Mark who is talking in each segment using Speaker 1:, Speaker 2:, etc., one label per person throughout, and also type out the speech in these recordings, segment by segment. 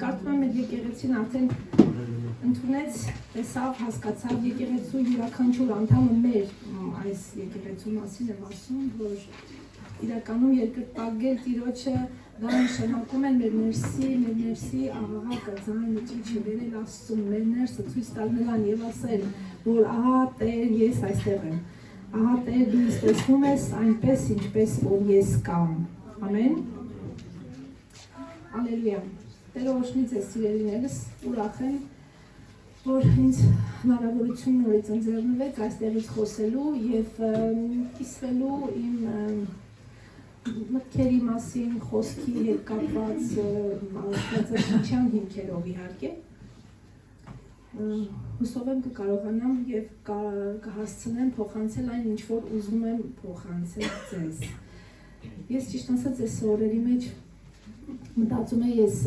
Speaker 1: կարծում եմ մեր եկեղեցին արդեն ընդունեց, տեսավ, հասկացավ եկեղեցու յուրաքանչյուր անդամը մեր այս եկեղեցու մասին եմ ասում, որ իրականում երկրպագել Տիրոջը դա նշանակում են մեր ներսի աղաղակը, ձայնը ճիչը վերել Աստծուն, մեր ներսը ցույց տալ նրան եւ ասել, որ ահա Տեր, ես այստեղ եմ։ Ահա Տեր, դու ինձ տեսնում ես այնպես, ինչպես որ ես կամ։ Ամեն։ Ալելույա։ Տերը օրհնի ձեզ սիրելիներս, ուրախ եմ, որ ինձ հնարավորություն նորից ընձեռնվեց այստեղից խոսելու եւ կիսվելու իմ մտքերի մասին, խոսքի հետ կապված մտածողության հիմքերով իհարկե։ Հուսով եմ կկարողանամ եւ կհասցնեմ փոխանցել այն, ինչ որ ուզում եմ փոխանցել ձեզ։ Ես ճիշտ ասած այս օրերի մեջ մտածում եմ ես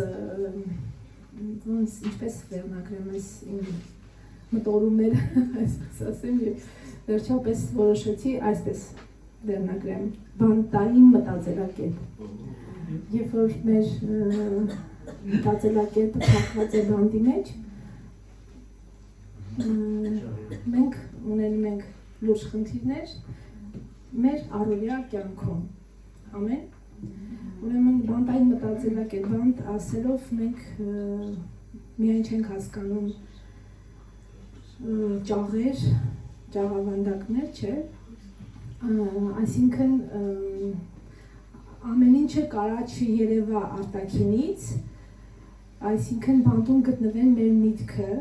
Speaker 1: ոնց ինչպես վերնագրեմ այս իմ մտորումները, այսպես ասեմ, եւ վերջապես որոշեցի այսպես վերնագրեմ բանտային մտածելակերպ։ Երբ որ մեր մտածելակերպը թաքնված է բանտի մեջ, մենք ունենում ենք լուրջ խնդիրներ մեր առօրյա կյանքում։ Ամեն։ Ուրեմն բանտային մտածելակերպ, բանտ ասելով մենք միայն չենք հասկանում ճաղեր, ճաղավանդակներ, չէ։ Այսինքն ամեն ինչը կարա չերևա արտաքինից, այսինքն բանտում գտնվեն մեր միտքը,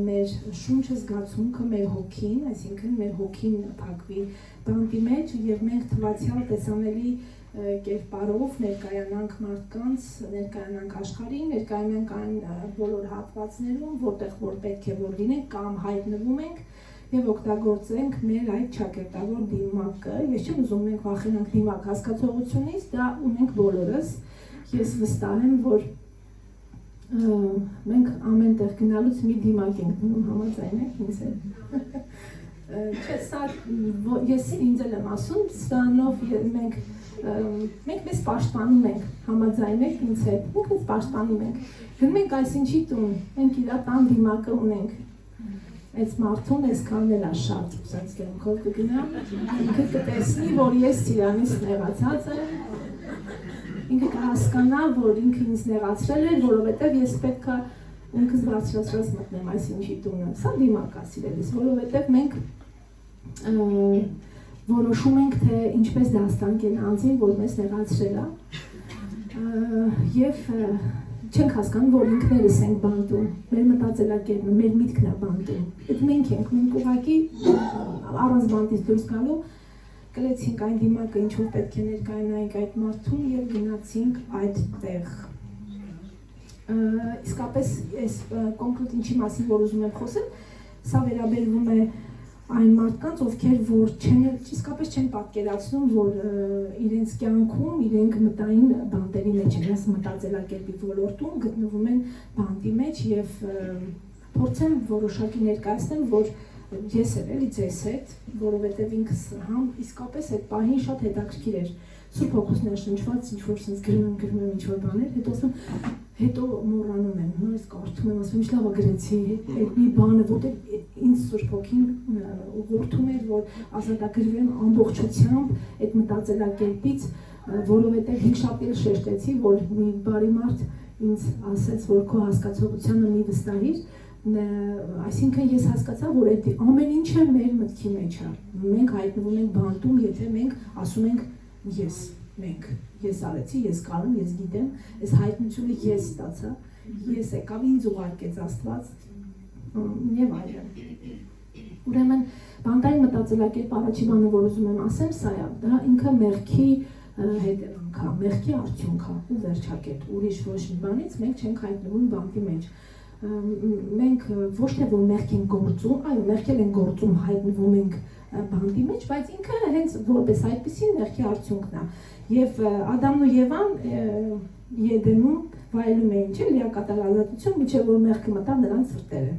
Speaker 1: մեր շունչը զգացմունքը, մեր հոգին, այսինքն մեր հոգին փակվի բանտի մեջ եւ մենք թվացյալ տեսանելի կերպարով ներկայանանք մարդկանց, ներկայանանք աշխարհին, ներկայանանք այն բոլոր հատվածներում, որտեղ որ պետք է որ լինենք կամ հայտնվում ենք եւ օգտագործենք մեր այդ ճակերտավոր դիմակը։ Ես չեմ ուզում մենք վախենանք դիմակ հասկացողությունից, դա ունենք բոլորս։ Ես վստահ եմ, որ մենք ամեն տեղ գնալուց մի դիմակ ենք դնում, համաձայն եք ինձ հետ։ Չէ, սա ես ինձ եմ ասում, սրանով մենք մեզ պաշտպանում ենք, համաձայն եք ինձ հետ, մենք մեզ պաշտպանում ենք։ Գնում ենք այսինչի տուն, մենք իր տան դիմակը ունենք։ Այս մարդուն այսքան էլ շատ ուսած կյանքով կգնա, ինքը կտեսնի, որ ես Ծիրանից նեղացած եմ, ինքը կհասկանա, որ ինքը ինձ նեղացրել էր, որովհետև ես պետք է ինքս բարձրացրած մտնեմ այսինչի տունը։ Սա դիմակ է սիրելիս, որովհետև մենք որոշում ենք, թե ինչպես դաստանք են անձին, որ մեզ նեղացրել է, և չենք հասկանում, որ ինքներս ենք բանտում, մեր մտածելակերպը, մեր միտքն է բանտում։ Այդ մենք ենք, մենք ուղղակի առանց բանտից դուրս գալու կլեցինք այն դիմակը, ինչ որ պետք է ներկայանայինք այդ մարդուն և գնացինք այդտեղ։ Իսկապես այս կոնկրետ ինչի մասին, որ ուզում եմ խոսել, սա վերաբերվում է այն մարդկանց, ովքեր որ իսկապես չեն պատկերացնում, որ իրենց կյանքում իրենք մտային բանտերի մեջ են, այս մտածելակերպի ոլորտում գտնվում են բանտի մեջ և փորձեմ որոշակի ներկայացնեմ, որ ես եմ էլի ձեզ հետ, որովհետև ինքս իսկապես այդ պահին շատ հետաքրքիր էր։ Սուրբ Հոգուս ներշնչված ինչ-որ սենց գրում եմ ինչ-որ բաներ, հետո մոռանում եմ, նորից կարդում եմ, ասում եմ, ինչ լավ է գրեցի այդ մի բանը, որտեղ ինձ Սուրբ Հոգին ուղղորդում էր, որ ազատագրվեմ ամբողջությամբ այդ մտածելակերպից, որովհետև հինգշաբթի շեշտեցի, որ մի բարի մարդ ինձ ասեց, որ քո հասկացողությանը մի վստահիր, այսինքն ես հասկացա, որ այդ ամեն ինչը մեր մտքի մեջ է։ Մենք հայտնվում ենք բանտում, եթե մենք ասում ենք ես արեցի, ես կարում, ես գիտեմ, այս հայտնությունը ես ստացա, ես եկավ, ինձ ուղարկեց Աստված եւ այլն։ Ուրեմն բանտային մտածելակերպ առաջի բանը, որ ուզում եմ ասեմ, սա է, դա ինքը մեղքի հետևանք է, մեղքի արդյունք է ու վերջակետ, ուրիշ ոչ մի բանից մենք չենք հայտնվում բանտի մեջ։ Մենք ոչ թե որ մեղք են գործում, այո, մեղքեր են գործում, հայտնվում ենք բանտի մեջ, բայց ինքը հենց որպես այդպիսին մեղքի արդյունքն է։ Եվ Ադամն ու Եվան Եդենում վայելում էին, չէ՞, լիակատար ազատություն, մինչև որ մեղքը մտավ նրանց սրտերը։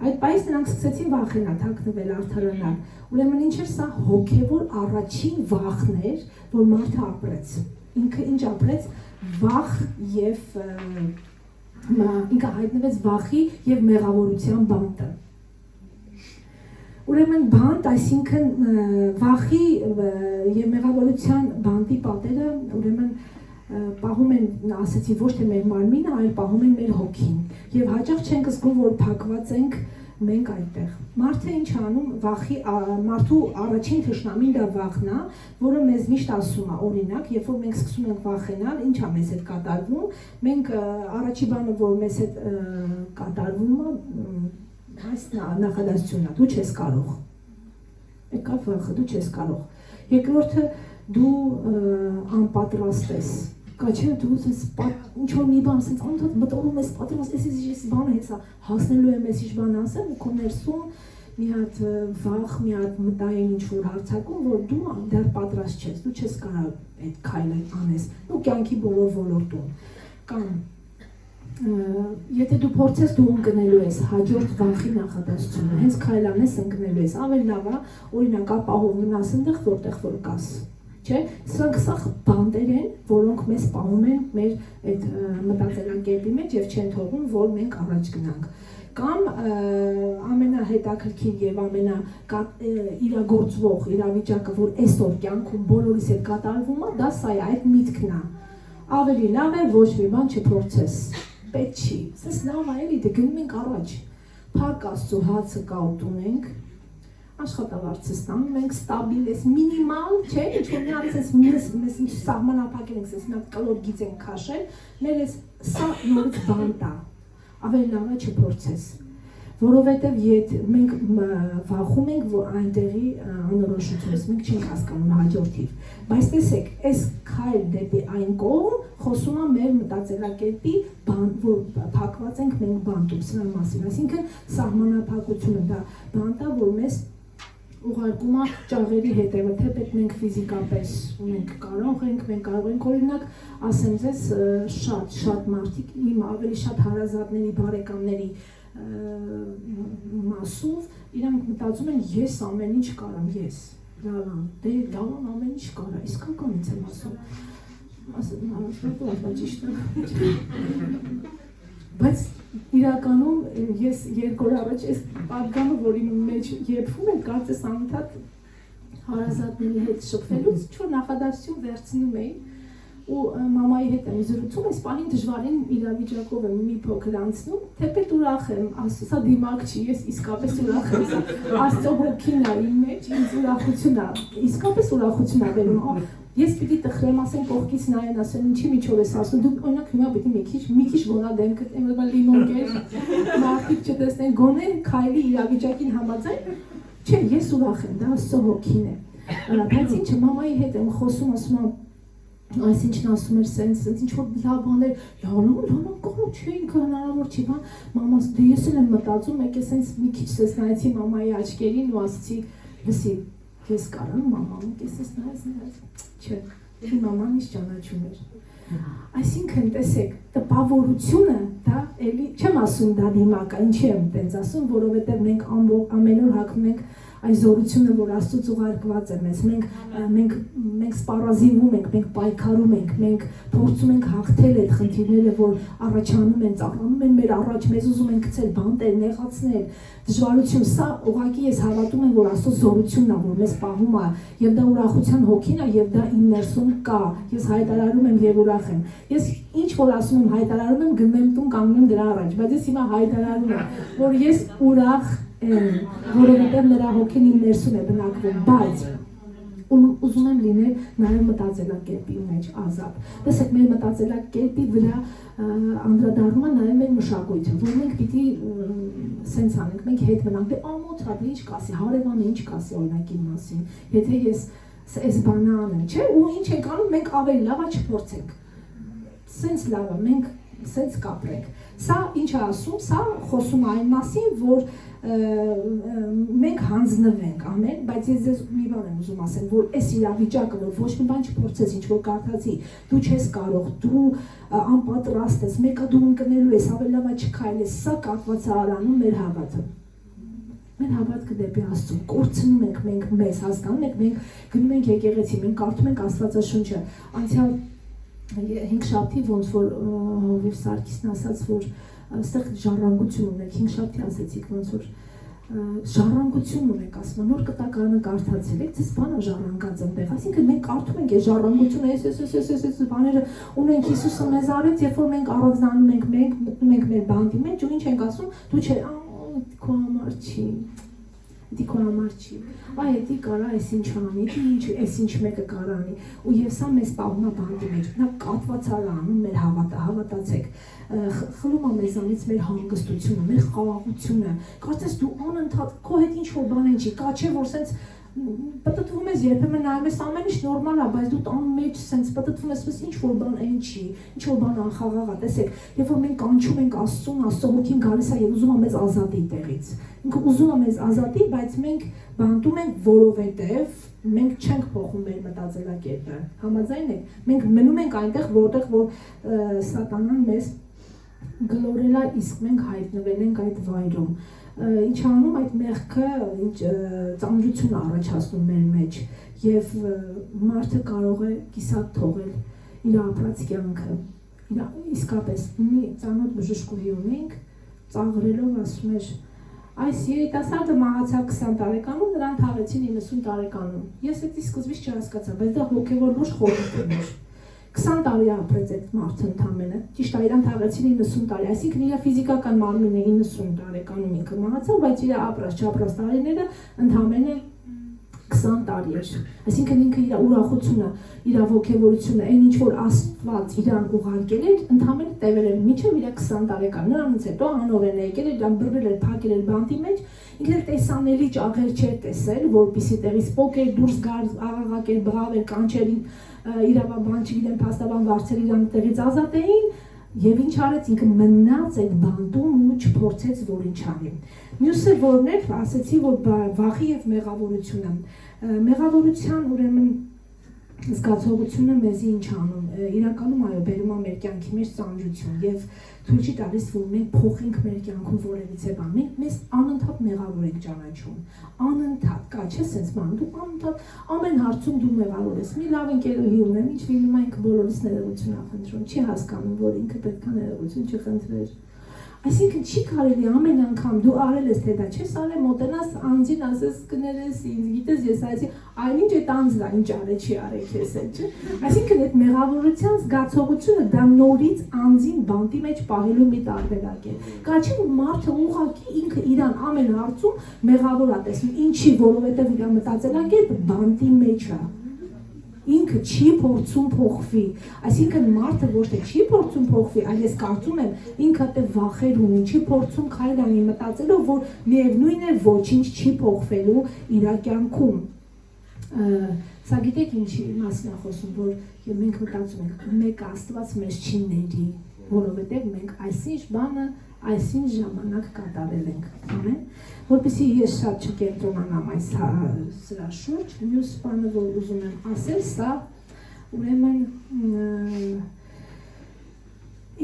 Speaker 1: Այդ պահից նրանք սկսեցին վախենալ, թաքնվել, արդարանալ։ Ուրեմն ինչ էր սա հոգևոր առաջին վախն էր, որ մարդը ապրեց։ Ինքը ինչ ապրեց, վախ եւ ինքը հայտնվեց վախի եւ մեղավորության բանտը։ Ուրեմն բանտ, այսինքն վախի եւ մեղավորության բանտի պատերը, ուրեմն պահում են, ասեցի, ոչ թե մեր մարմինը, այլ պահում են մեր հոգին։ Եվ հաճախ չենք զգում, որ փակված ենք մենք այդտեղ։ Մարդը ինչ անում, վախի, մարդու առաջին թշնամին դա վախն է, որը մեզ միշտ ասում է, օրինակ, երբ որ մենք սկսում ենք վախենալ, ինչ է մեզ հետ կատարվում, մենք առաջի բանը, որ մեզ հետ կատարվում է, այս նախադասությունն է, դու չես կարող։ Եկա վախը, դու չես կարող։ Երկրորդը դու անպատրաստ ես։ Կաչե դու ինչ-որ մի բան ասենց անդադ մտորում ես պատրաստ ես բանը հեսա հասնելու եմ ես ինչ բան ասեմ ու քո ներսում մի հատ վախ, մի հատ մտային ինչ-որ հարցակում, որ դու դեռ պատրաստ չես, դու չես կարող այդ քայլը անես ու կյանքի բոլոր ոլորտում կամ եթե դու փորձես դու ընկնելու ես հաջորդ վախի նախադասությունը, հենց քայլ անես ընկնելու ես, ավելի լավ է օրինակ ապահով մնաս այնտեղ որտեղ որ կաս Չէ, սրանք բանտեր են, որոնք մեզ պահում են մեր այդ մտածելակերպի մեջ եւ չեն թողում, որ մենք առաջ գնանք։ Կամ ամենահետաքրքիր եւ իրագործվող իրավիճակը, որ այսօր կյանքում բոլորիս հետ կատարվում է, դա սա է, այդ միտքն է։ Ավելի լավ է ոչ մի բան չփորձես։ Պետք չի։ Սենց լավ է, էլի դե գնում ենք առաջ։ Փառք Աստծո, հացը կա ուտում աշխատավարձը ստանում ենք ստաբիլ ես մինիմալ, չէ, ինչ-որ մի հատ մեզ ինչ սահմանափակել ենք, սենց մի հատ կլոր գիծ ենք քաշել, մեր ես սա նորից բանտ է, ավելի լավ է չփորձես, որովհետև մենք վախում ենք, որ այնտեղի անորոշությունից, մենք չենք հասկանում հաջորդիվ, բայց տեսեք, այս քայլ դեպի այն կողմ խոսում է մեր մտածելակերպի որ փակված ենք մենք բանտում, սրա մասին, այսինքն սահմանափակությունը դա բանտ է, որ մեզ ուղարկում է ճաղերի հետևը, թեպետ մենք ֆիզիկապես մենք կարող ենք օրինակ ասեմ ձեզ շատ մարդիկ իմ ավելի շատ հարազատների, բարեկամների մասով իրանք մտածում են ես ամեն ինչ կարամ, ես լալան, դե լալան ամեն ինչ կարա, իսկականից եմ ասում բայց իրականում ես երկու օր առաջ այս պատգամը, որ իմ մեջ եփվում է, կարծես անընդհատ հարազատների հետ շփվելուց ինչ-որ նախադասություն վերցնում էի ու մամայի հետ եմ զրուցում, այս պահին դժվարին իրավիճակով եմ մի փոքր անցնում, թեպետ ուրախ եմ, սա դիմակ չի, ես իսկապես ուրախ եմ, Աստծո հոգին է իմ մեջ, ինձ ուրախություն է, իսկապես ուրախություն է բերում, ես պիտի տխրեմ, ասեմ կողքից նայեն, ասեմ ինչի միջով ես ասում, դուք օրինակ հիմա պիտի մի քիչ գոնա դեմքդ եմ եղել լիմոն կեր, մարդիկ չտեսնեն, գոնե քայլի իրավիճակին համաձայն, չէ, ես ուրախ եմ, դա Աստծո հոգին է, բայց ինչը մամայի հետ եմ խոսում, ասում եմ, այսինչն ասում էր սենց ինչ-որ լավ բաներ, լալան կարող չէ ինքը հնարավոր չի, մամաս դե ես էլ եմ մտածում, մեկ է սենց մի քիչ սես նայեցի մամայի աչքերին ու ասեցի, լսի, ես կարամ մաման, ես նայեց, չէ, իմ մաման ինչ ճանաչում էր։ Այսինքն, տեսեք, տպավորությունը, դա էլի, չեմ ասում դա դիմակ է, ինչի եմ տենց ասում, որովհետև մենք ամեն օր հագնում ենք այս զորությունը, որ Աստծուց ուղարկված է մեզ, մենք սպառազինվում ենք, մենք պայքարում ենք, մենք փորձում ենք հաղթել այդ խնդիրները, որ առաջանում են, ծաղրանում են մեր առաջ, մեզ ուզում են գցել բանտեր, նեղացնել, դժվարություն, սա ուղղակի ես հավատում եմ, որ Աստծո զորությունն է, որ մեզ պահում է, եւ դա ուրախության հոգին է, եւ դա իմ ներսում կա, ես հայտարարում եմ եւ ուրախ եմ։ Ես ինչ որ ասում եմ, հայտարարում եմ, գնում եմ տուն, կանգնում եմ դրա առաջ, բայց ես հիմա հայտարարում եմ, որ ես ուրախ որովհետև նրա հոգին իմ ներսում է բնակվում, բայց ուզում եմ լինել նաև մտածելակերպի մեջ ազատ։ Տեսեք, մեր մտածելակերպի վրա անդրադառնում է նաև մեր մշակույթը, որ մենք պիտի սենց անենք, մենք հետ մնանք, դե ամոթ հա, ինչ կասի, հարևանը ինչ կասի օրինակի մասին, եթե ես այս բանը անեմ, չէ՞, ու ինչ ենք անում, մենք ավելի լավ է չփորձենք։ Սենց լավ է, մենք սենց կապրենք։ Սա ինչ է ասում, սա խոսում է այն մասին, որ մենք հանձնվենք, ամեն, բայց ես ձեզ մի բան եմ ուզում ասեմ, որ այս իրավիճակը, որ ոչ մի բան չփորձես, ինչ որ կարդացի, դու չես կարող, դու անպատրաստ ես, մեկը դու ընկնելու ես, ավելի լավ է չքայլես, սա կապված է արանում մեր հավատը։ Մեր հավատքը դեպի Աստծո, կորցնում ենք մենք մեզ, հասկանում եք, մենք գնում ենք եկեղեցի, մենք կարդում ենք Աստվածաշունչը, անցյալ հինգշաբթի ոնց որ Հովիվ Սարգիսն ասաց, որ այստեղ ժառանգություն ունեք, հինգշաբթի ասեցիք ոնց որ ժառանգություն ունեք, ասում նոր կտակարանը կարդացել եք, ձեզ բանը ժառանգած ընդեղ, այսինքն մենք կարդում ենք այս ժառանգությունը, այս բաները ունենք, Հիսուսը մեզ արեց, երբ որ մենք առանձնանում ենք, մենք մտնում ենք մեր բանտի մեջ ու ինչ ենք ասում, դու չէ, քո համար չի, դի քո համար չի, այ դի կարա այս ինչ անի, դի ինչ, այս ինչ մեկը կարա անի, ու եւ սա մեզ պահում է բանտի մեջ, նա կատվածար անում մեր հավատացեք, խլում է մեզանից մեր հանգստությունը, մեր խաղաղությունը, կարծես դու անընդհատ քո հետ ինչ որ բան չի, կա չէ որ սենց պատտվում ես երբեմն նայում ես ամեն ինչ նորմալ է, բայց դու տան մեջ սենց պատտվում ես ինչ որ բան այն չի, ինչ որ բան անխաղաղ է, տեսեք, երբ որ մենք կանչում ենք Աստծուն, Աստծո հոգին գալիս է եւ ուզում է մեզ ազատի տեղից։ Ինքը ուզում է մեզ ազատի, բայց մենք բանտում ենք, որովհետեւ մենք չենք փոխում մեր մտածելակերպը։ Համաձայն եք։ Մենք մնում ենք այնտեղ, որտեղ որ սատանան մեզ գլորել է, իսկ մենք հայտնվել ենք այդ վայրում։ Ինչ անում այդ մեղքը ծանրություն առաջացնում մեր մեջ եւ մարդը կարող է կիսատ թողել իր ապրած կյանքը իսկապես մի ծանոթ բժշկուհի ունենք ծաղրելով ասում էր այս երիտասարդը մահացավ 20 տարեկանում նրան թաղեցին 90 տարեկանում ես էդի սկզբից չհասկացա բայց դա հոգեվոր լուրջ խորհուրդ էր 20 տարի ապրեց այդ մարդը ընդամենը, ճիշտ է, իրան թաղեցին 90 տարի, այսինքն իր ֆիզիկական մարմինը 90 տարեկանում ինքը մահացավ, բայց իր ապրած տարիները ընդամենը 20 տարի էր, այսինքն ինքը իր ուրախությունը, իր ոգևորությունը, այն ինչ որ Աստված իրան ուղարկել էր, ընդամենը տևել էր մինչև իր 20 տարեկան, նրանից հետո անով են եկել, իրան բռնել էր, փակել էր բանտի մեջ, ինքը տեսանելի ճաղեր չէր տեսել, որպեսզի տեղից պոկեր, դուրս գար, աղաղակեր, բղաver, կանչեր իրավաբան չգիտեմ, փաստաբան վարձեր իրան տեղից ազատեին եւ ինչ արեց ինքը մնաց այդ բանտում ու չփորձեց որ ինչ անի։ Մյուսը որն էր, ասեցի որ վախի եւ մեղավորությունը։ Մեղավորության ուրեմն զգացողությունը մեզի ինչ անում։ Իրականում այո, բերում է մեր կյանքի մեջ ծանրություն եւ թույլ չի տալիս որ մենք փոխենք մեր կյանքում որևիցե բան։ Մենք մեզ անընդհատ մեղավոր ենք ճանաչում։ Անընդհատ, կա չէ՞ sense բան, դու անընդհատ ամեն հարցում դու մեղավոր ես։ Մի լավ ընկերուհի ունեմ, ինչ լինում է ինքը բոլորից ներողություն է խնդրում, չի հասկանում որ ինքը պետք է ներողություն չխնդրեր։ Այսինքն չի կարելի ամեն անգամ դու արել ես թե դա չես արել մոտենաս անձին ասես կներես ինձ գիտես ես այսի այլ ինչ այդ անձն է ինչ արել չի արել քեզ չէ այսինքն այդ մեղավորության զգացողությունը դա նորից անձին բանտի մեջ պահելու մի տարբերակ է կա չէ որ մարդը ուղղակի ինքը իրան ամեն հարցում մեղավոր է տեսնում ինչի որովհետև իր մտածելակերպը բանտի մեջ է ինքը չի փորձում փոխվի, այսինքն մարդը ոչ թե չի փորձում փոխվի, այլ ես կարծում եմ ինքը դե վախեր ունի, չի փորձում քայլ անի մտածելով, որ միևնույն է ոչինչ չի փոխվելու իր կյանքում։ Սա գիտեք ինչի մասն է խոսում, որ մենք մտածում ենք, մեկ Աստված մեզ չի ների, որովհետև մենք այսինչ բանը այսինչ ժամանակ կատարել ենք, ամեն, որպեսզի ես շատ չկենտրոնանամ այս սրա շուրջ, մյուս բանը, որ ուզում եմ ասել, սա ուրեմն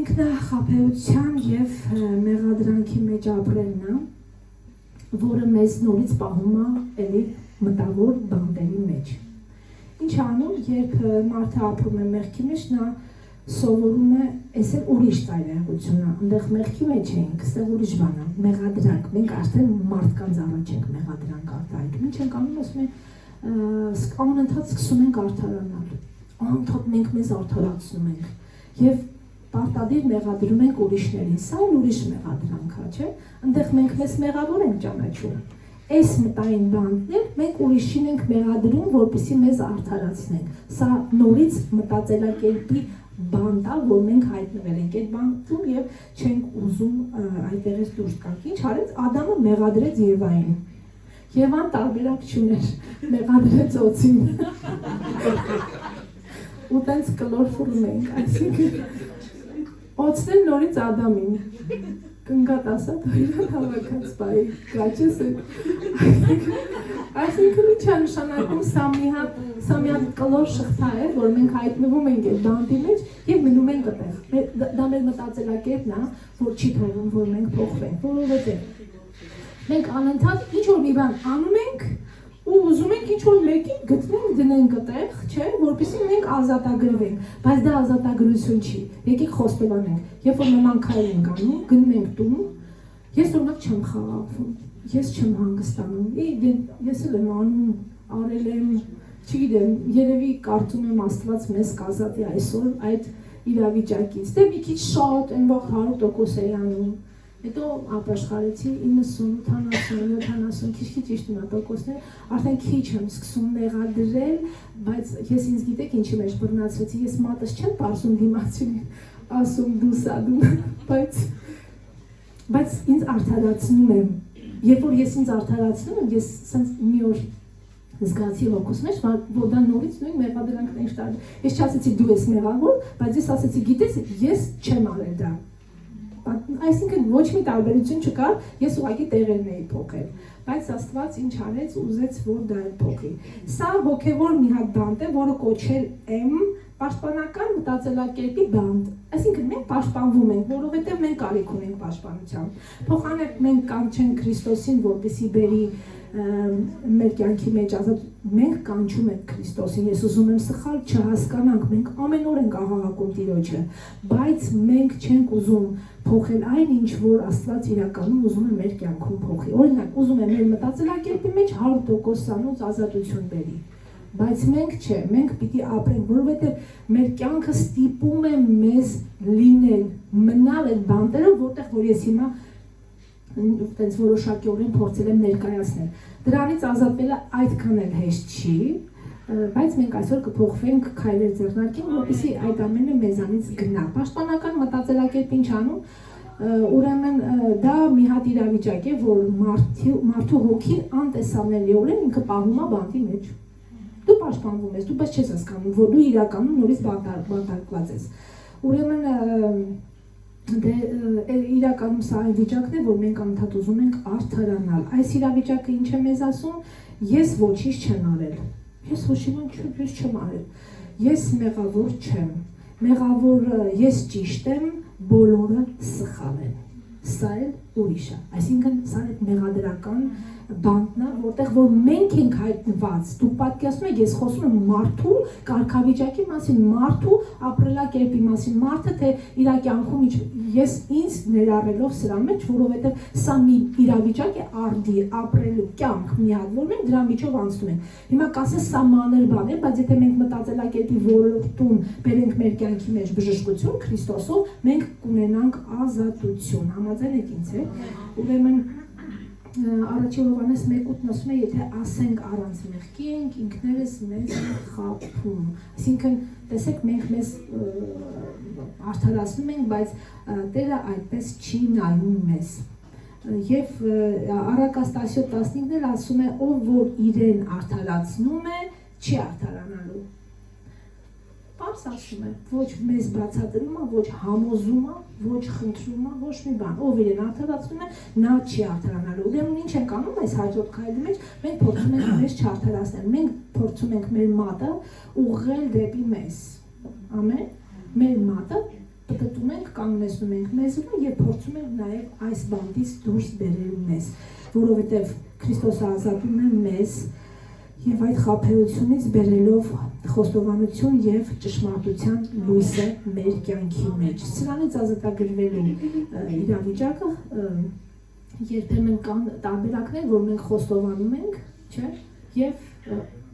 Speaker 1: ինքնախաբեության և մեղադրանքի մեջ ապրելն է, որը մեզ նորից պահում է էլի մտավոր բանտերի մեջ։ Ինչ անում, երբ մարդը ապրում է մեղքի մեջ, նա սովորում է, այս էլ ուրիշ ծայրահեղություն է, ընդեղ մեղքի մեջ ենք, ստեղ ուրիշ բան է, մեղադրանք, մենք արդեն մարդկանց առաջ ենք մեղադրանք արտահայտում, ինչ ենք անում, ասում են, անընդհատ սկսում ենք արդարանալ, անընդհատ մենք մեզ արդարացնում ենք, և պարտադիր մեղադրում ենք ուրիշներին, սա էլ ուրիշ մեղադրանք է, չէ, ընդեղ մենք մեզ մեղավոր ենք ճանաչում, այս մտային բանտներ մենք ուրիշին ենք մեղադրում, որպեսզի մեզ արդարացնենք, սա նորից մտածելակերպի բանտ է, որ մենք հայտնվել ենք այդ բանտում և չենք ուզում այդտեղից դուրս գանք, ինչ արեց, Ադամը մեղադրեց Եվային, Եվան տարբերակ չուներ, մեղադրեց օձին, ու տենց կլորֆուրում ենք, այսինքն օձն էլ նորից Ադամին, կնգատ ասա, դույրան հավաքած բայի, գաչես է, այսինքն ինչ է նշանակում սա մի հատ կլոր շղթա է, որ մենք հայտնվում ենք այդ բանտի մեջ և մնում ենք այդտեղ, դա մեր մտածելակերպն է, որ չի թողում, որ մենք փոխվենք, որովհետև մենք անընդհատ ինչ որ մի բան անում ենք ու ուզում ենք ինչ-որ մեկին գտնենք, դնենք այդտեղ, չէ, որպեսզի մենք ազատագրվենք, բայց դա ազատագրություն չի։ Եկեք խոստովանենք, երբ որ նման քայլ ենք անում, գնում ենք տուն, ես օրինակ չեմ խաղաղվում, ես չեմ հանգստանում, ես էլ եմ անում, արել եմ, չգիտեմ, երևի կարծում եմ Աստված մեզ կազատի այսօր այդ իրավիճակից, դե մի քիչ շատ այն վաղ 100% էի անում, հետո ապաշխարեցի 90, 80, 70, քիչ իշտունատոկոսներ, արդեն քիչ եմ սկսում մեղադրել, բայց ես ինձ գիտեք ինչի մեջ բռնացրեցի, ես մատս չեմ պարզում դիմացին, ասում դու սա դու, բայց ինձ արդարացնում եմ, երբ որ ես ինձ արդարացնում եմ, ես սենց մի օր զգացի հոգուս մեջ, որ դա նորից նույն մեղադրանքն են ես չասեցի դու ես մեղավոր, բայց ես ասեցի գիտես, ես չեմ արել դա, այսինքն ոչ մի տարբերություն չկար, ես ուղղակի տեղերն էի փոխել, բայց Աստված ինչ արեց, ուզեց, որ դա էլ փոխի։ Սա հոգևոր մի հատ բանտ է, որը կոչել եմ պաշտպանական մտածելակերպի բանտ։ Այսինքն մենք պաշտպանվում ենք, որովհետև մենք կարիք ունենք պաշտպանության։ Փոխանակ մենք կանչենք Քրիստոսին, որպեսզի բերի մեր կյանքի մեջ ազատ, մենք կանչում ենք Քրիստոսին, ես ուզում եմ սխալ չհասկանանք, մենք ամեն օր ենք աղաղակում Տիրոջը, բայց մենք չենք ուզում փոխել այն ինչ որ Աստված իրականում ուզում է մեր կյանքում փոխի։ Օրինակ, ուզում է մեր մտածելակերպի մեջ 100% սանոց ազատություն բերի, բայց մենք չէ, մենք պիտի ապրենք, որովհետև մեր կյանքը ստիպում է մեզ լինել, մնալ այդ բանտերով, որտեղ որ ես հիմա այդպես որոշակիորեն փորձել եմ ներկայացնել։ Դրանից ազատվելը այդքան էլ հեշտ չի, բայց մենք այսօր կփոխվենք քայլեր ձեռնարկենք, որպեսզի այդ ամենը մեզանից գնա։ Պաշտպանական մտածելակերպ ինչ անում, ուրեմն դա մի հատ իրավիճակ է, որ մարդու հոգին անտեսանելիորեն ինքը պահում է բանտի մեջ։ Դու պաշտպանվում ես, դու բայց չես հասկանում, որ դու իրականում նորից բանտարկված ես։ Ուրեմն դե իրականում սա այն վիճակն է, որ մենք անդադ ուզում ենք արդարանալ։ Այս իրավիճակը ինչ է մեզ ասում, ես ոչինչ չեմ արել։ Ես ոչինչ չեմ արել։ Ես մեղավոր չեմ։ Մեղավոր ես ճիշտ եմ, բոլորը սխալ են։ Սա էլ ուրիշ է։ Այսինքն սա այդ մեղադրական բանտն է, որտեղ որ մենք ենք հայտնված։ Դուք պատկերացնում եք, ես խոսում եմ մարդու կարգավիճակի մասին, մարդու ապրելակերպի մասին, մարդը թե իր կյանքում ես ինձ ներառելով սրա մեջ, որովհետև սա մի իրավիճակ է արդի ապրելու կյանք մի հատ, որ մենք դրա միջով անցնում ենք։ Հիմա կասես սա մանր բան է, բայց եթե մենք մտածելակերպի ոլորտում բերենք մեր կյանքի մեջ բժշկություն Քրիստոսով, մենք կունենանք ազատություն։ Համաձայն եք ինձ հետ։ Ուրեմն Առաջին Հովհաննես 1:8-ն ասում է, եթե ասենք առանց մեղքի ենք, ինքներս մեզ խաբում։ Այսինքն, տեսեք, մենք մեզ արդարացնում ենք, բայց Տերը այդպես չի նայում մեզ։ Եվ Առակաց 17:15-ն էլ ասում է, ով որ իրեն արդարացնում է, չի արդարանալու։ Պարզ ասում է, ոչ մեզ բացատրում է, ոչ համոզում է, ոչ խնդրում է, ոչ մի բան, ով իրեն արդարացնում է, նա չի արդարանալու։ Ուրեմն ինչ ենք անում այս հաջորդ քայլի մեջ, մենք փորձում ենք մեզ չարդարացնել, մենք փորձում ենք մեր մատը ուղղել դեպի մեզ։ Ամեն, մեր մատը պտտում ենք, կանգնեցնում ենք մեզ վրա եւ փորձում ենք նաեւ այս բանտից դուրս բերել մեզ, որովհետեւ Քրիստոսը ազատում է մեզ եւ այդ խաբեությունից բերելով խոստովանություն եւ ճշմարտության լույսը մեր կյանքի մեջ։ Սրանից ազատագրվելու իրավիճակը երբեմն կան տարբերակներ, որ մենք խոստովանում ենք, չէ՞, եւ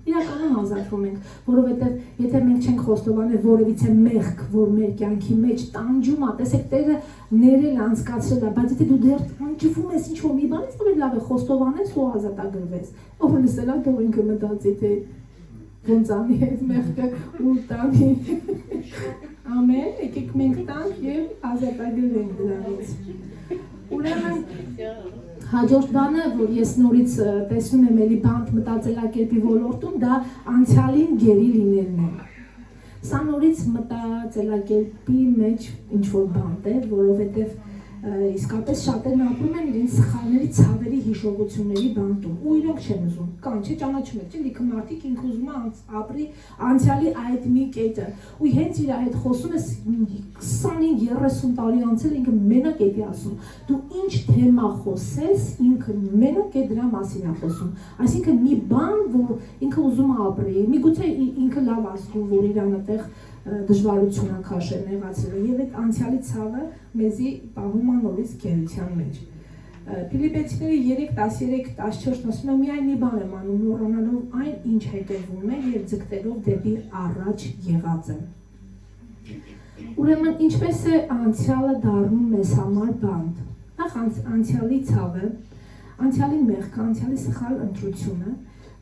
Speaker 1: իրականում ազատվում ենք, որովհետև եթե մենք չենք խոստովանել որևիցե մեղք, որ մեր կյանքի մեջ տանջում է, տեսեք Տերը ներել անցկացրել է, բայց եթե դու դեռ տանջվում ես ինչ-որ մի բանից, ավելի լավ է խոստովանես ու ազատագրվես։ Ով լսել է, թող ինքը մտածի, թե ոնց անի այդ մեղքը ու տանի։ Ամեն, եկեք մենք տանք եւ ազատագրենք դրանից։ Ուրեմն հաջորդ բանը, որ ես նորից տեսնում եմ էլի բանտ մտածելակերպի ոլորտում, դա անցյալին գերի լինելն է։ Սա նորից մտածելակերպի մեջ ինչ-որ բանտ է, որովհետև իսկապես շատերն ապրում են իրենց սխալների, ցավերի, հիշողությունների բանտում ու իրենք չեն ուզում, կան, չէ, ճանաչում եք, չէ, լիքը մարդիկ ինքը ուզում է ապրի անցյալի այդ մի կետը ու հենց իր հետ խոսում ես 25-30 տարի անցել ինքը մենակ էդի ասում, դու ինչ թեմա խոսես, ինքը մենակ է դրա մասին է խոսում, այսինքն մի բան, որ ինքը ուզում է ապրի, միգուցե ինքը լավ ասում, որ իրան այդտեղ դժվարություն է քաշել, նեղացել եւ այդ անցյալի ցավը մեզի պահում է նորից գերության մեջ։ Ֆիլիպեցիների 3:13-14 ասում է միայն մի բան եմ անում, մոռանալով այն, ինչ հետևում է եւ ձգտելով դեպի առաջ եղածը։ Ուրեմն ինչպես է անցյալը դառնում մեզ համար բանտ։ Նախ անցյալի ցավը, անցյալի մեղքը, անցյալի սխալ ընտրությունը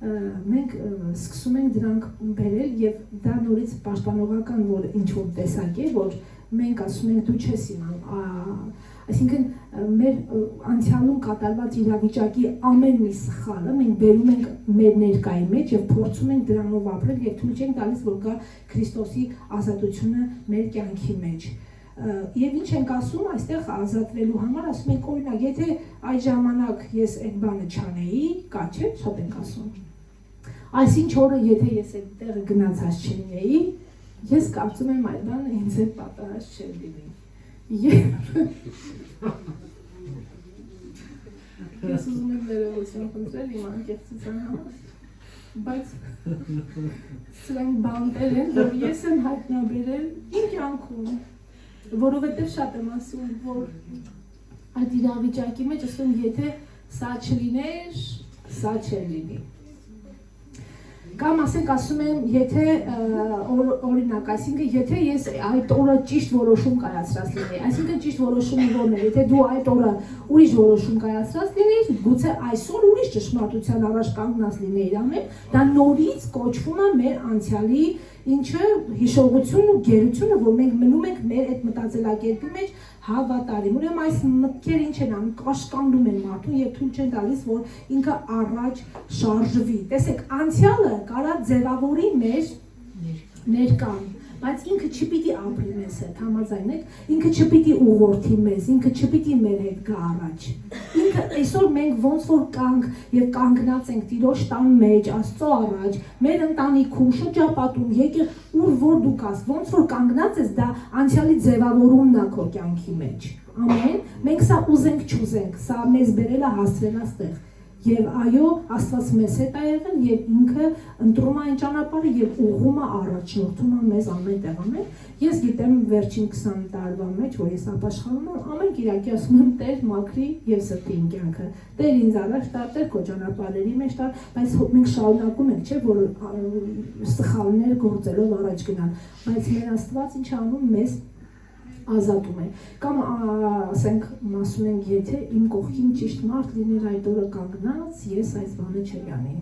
Speaker 1: մենք սկսում ենք դրանք բերել եւ դա նորից պաշտպանողական որ ինչ որ տեսակ է որ մենք ասում ենք դու չես իմանում այսինքն մեր անցյալում կատարված իրավիճակի ամեն մի սխալը մենք բերում ենք մեր ներկայի մեջ եւ փորձում ենք դրանով ապրել եւ թույլ չենք տալիս որ գա Քրիստոսի ազատությունը մեր կյանքի մեջ Եվ ինչ ենք ասում, այստեղ ազատվելու համար ասում ենք օրինակ, եթե այդ ժամանակ ես այդ բանը չանեի, կա չէ, շատ ենք ասում։ Այսինչ օրը, եթե ես այդ տեղը գնացած չլինեի, ես կարծում եմ այդ բանը ինձ հետ պատահած չէր լինի։ Ես ուզում եմ ներողություն խնդրել իմ անկեղծության համար, բայց սրանք բանտեր են, որ ես եմ հայտնաբերել իմ կյանքում, որովհետև շատ եմ ասում, որ այդ իրավիճակի մեջ ասում, եթե սա չլիներ, սա չէր լինի։ Կամ ասենք ասում եմ, եթե օրինակ, այսինքն եթե ես այդ օրը ճիշտ որոշում կայացրած լինեի, այսինքն ճիշտ որոշումը որն է, եթե դու այդ օրը ուրիշ որոշում կայացրած լինեիր, գուցե այսօր ուրիշ ճշմարտության առաջ կանգնած լինեիր ամեն, դա նորից կոչվում է մեր անցյալի ինչը հիշողությունն ու գերությունը, որ մենք մնում ենք մեր այդ մտածելակերպի մեջ հավատարիմ։ Ուրեմն այս մտքերը ինչ են անում, կաշկանդում են մարդուն եւ թույլ չեն տալիս, որ ինքը առաջ շարժվի։ Տեսեք, անցյալը կարա ձևավորի մեր ներկան, բայց ինքը չպիտի ապրի մեզ հետ, համաձայն եք, ինքը չպիտի ուղղորդի մեզ, ինքը չպիտի մեր հետ գա առաջ։ Ինքը այսօր մենք ոնց որ կանք եւ կանգնած ենք Տիրոջ տան մեջ, Աստծո առաջ, մեր ընտանիքում, շրջապատում, եկե ուր որ դու կաս, ոնց որ կանգնած ես, դա անցյալի ձևավորումն է քո կյանքի մեջ։ Ամեն, մենք սա ուզենք չուզենք, սա մեզ բերել է հասցրել աստեղ։ Եվ այո, Աստված մեզ հետ է եղել եւ ինքը ընտրում է այն ճանապարհը եւ ուղղում է առաջնորդում է մեզ ամեն տեղ ամեն։ Ես գիտեմ վերջին 20 տարվա մեջ, որ ես ապաշխարում եմ, ամեն Կիրակի ասում եմ Տեր մաքրի եւ սրտի իմ կյանքը։ Տեր ինձ առաջ տա, Տեր քո ճանապարհների մեջ տա, բայց մենք շարունակում ենք, չէ, որ սխալներ գործելով առաջ գնալ, բայց մեր Աստված ինչ անում մեզ ազատում է, կամ ասենք ասում ենք, եթե իմ կողքին ճիշտ մարդ լիներ այդ օրը կանգնած, ես այս բանը չէի անի,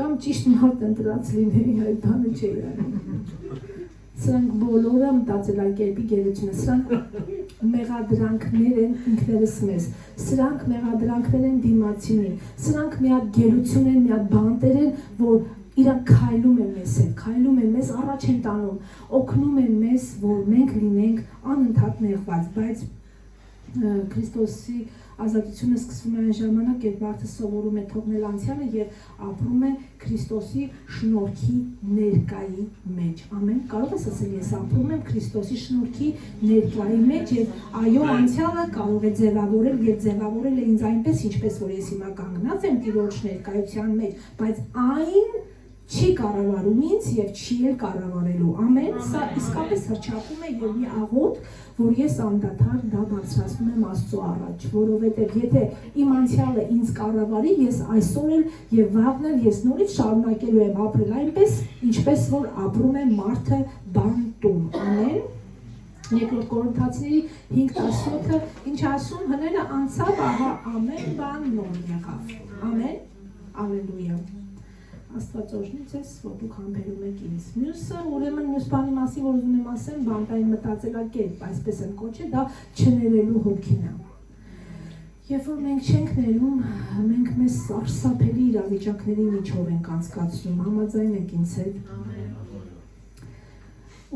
Speaker 1: կամ ճիշտ մարդ ընտրած լինեի այդ բանը չէի անի, սրանք բոլորը մտածելակերպի գերությունը, սրանք մեղադրանքներ են ինքներս մեզ, սրանք մեղադրանքներ են դիմացինին, սրանք մի հատ գերություն են, մի հատ բանտեր են, որ իրանք քայլում են մեզ հետ, քայլում են մեզ առաջ են տանում, օգնում են մեզ, որ մենք լինենք անընդհատ նեղված, բայց Քրիստոսի ազատությունը սկսվում է այն ժամանակ, երբ մարդը սովորում է թողնել անցյալը եւ ապրում է Քրիստոսի շնորհքի ներկայի մեջ։ Ամեն, կարող ես ասել, ես ապրում եմ Քրիստոսի շնորհքի ներկայի մեջ եւ այո, անցյալը կարող է ձևավորել եւ ձևավորել է ինձ այնպես, ինչպես որ ես հիմա կանգնած եմ Տիրոջ ներկայության մեջ, բայց այն չի կառավարում ինձ եւ չի էլ կառավարելու։ Ամեն, սա իսկապես հրճակում է եւ մի աղոթ, որ ես անդադար դա բարձրացնում եմ Աստծո առաջ, որովհետեւ եթե իմ անցյալը ինձ կառավարի, ես այսօր էլ եւ վաղն էլ ես նորից շարունակելու եմ ապրել այնպես, ինչպես որ ապրում է մարդը բանտում։ Ամեն։ Երկրորդ Կորինթացիների 5:17-ը ինչ ասում, հները անցավ, ահա ամեն բան նոր եղավ։ Ամեն։ Ալելույա։ Աստված օրհնի ձեզ, որ դուք համբերում եք ինձ։ Մյուսը, ուրեմն մյուս բանի մասին, որ ուզում եմ ասեմ, բանտային մտածելակերպ, այսպես եմ կոչել, դա չներելու հոգին է։ Երբ որ մենք չենք ներում, մենք մեզ սարսափելի իրավիճակների միջով ենք անցկացնում, համաձայն եք ինձ հետ։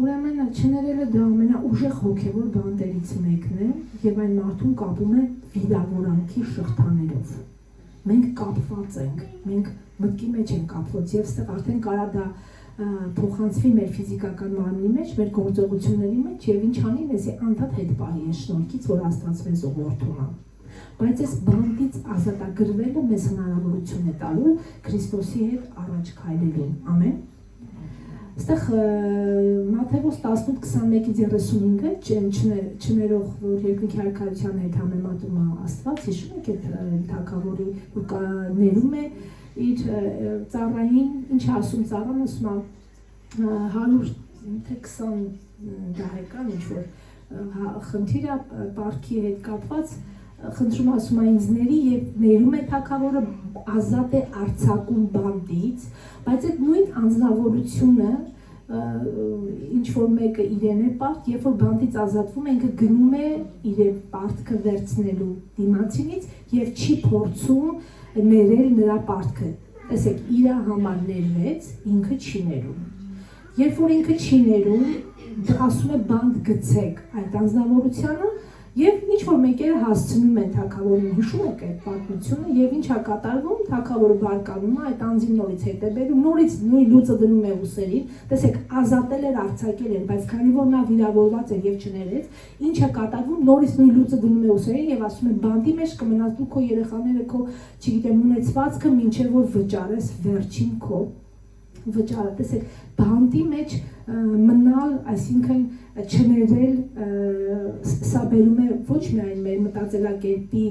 Speaker 1: Ուրեմն չներելը դա ամենաուժեղ հոգևոր բաններից մեկն է եւ այն մարդուն կապում է վիրավորանքի շղթաներով։ Մենք կապված ենք, մենք մտքի մեջ ենք կապված եւ այստեղ արդեն կարա դա փոխանցվի մեր ֆիզիկական մարմնի մեջ, մեր գործողությունների մեջ եւ ինչ անի մեզ անդադ հետ պահի է շնորհքից, որ Աստված մեզ ուղղորդում է։ Բայց այս բանտից ազատագրվելը մեզ հնարավորություն է տալու Քրիստոսի հետ առաջ քայլելու։ Ամեն։ Այստեղ Մատթեոս 18:21-35-ը չներող, որ երկնքի արքայության հետ համեմատում է Աստված, հիշում եք այդ թագավորի, որ ներում է իր ծառային, ինչ ասում ծառան, ասում է 120 դահեկան ինչ-որ խնդիր է պարտքի հետ կապված, խնդրում ասում է ինձների եւ ներում է թագավորը, ազատ է արձակում բանտից, բայց այդ նույն անձնավորությունը ինչ որ մեկը իրեն է պարտ, երբ որ բանտից ազատվում է, ինքը գնում է իր պարտքը վերցնելու դիմացինից եւ չի փորձում ներել նրա պարտքը։ Տեսեք, իր համար ներվեց, ինքը չի ներում։ Երբ որ ինքը չի ներում, ասում է բանտ գցեք այդ անձնավորությանը եւ ինչ որ մեկերը հասցնում են թագավորին, հիշում եք այդ պատմությունը եւ ինչա կատարվում, թագավորը բարկանում է, այդ անձին նորից հետ է բերում, նորից նույն լուծը դնում է ուսերին, տեսեք, ազատել էր, արձակել էր, բայց քանի որ նա վիրավորված էր եւ չներեց, ինչա կատարվում, նորից նույն լուծը դնում է ուսերին եւ ասում է բանտի մեջ կմնաս դու քո երեխաները, քո, չգիտեմ, ունեցվածքը, մինչեւ որ վճարես վերջին քո վճարը, տեսեք, բանտի մեջ մնալ, այսինքն չներել, սա բերում է ոչ միայն մեր մտածելակերպի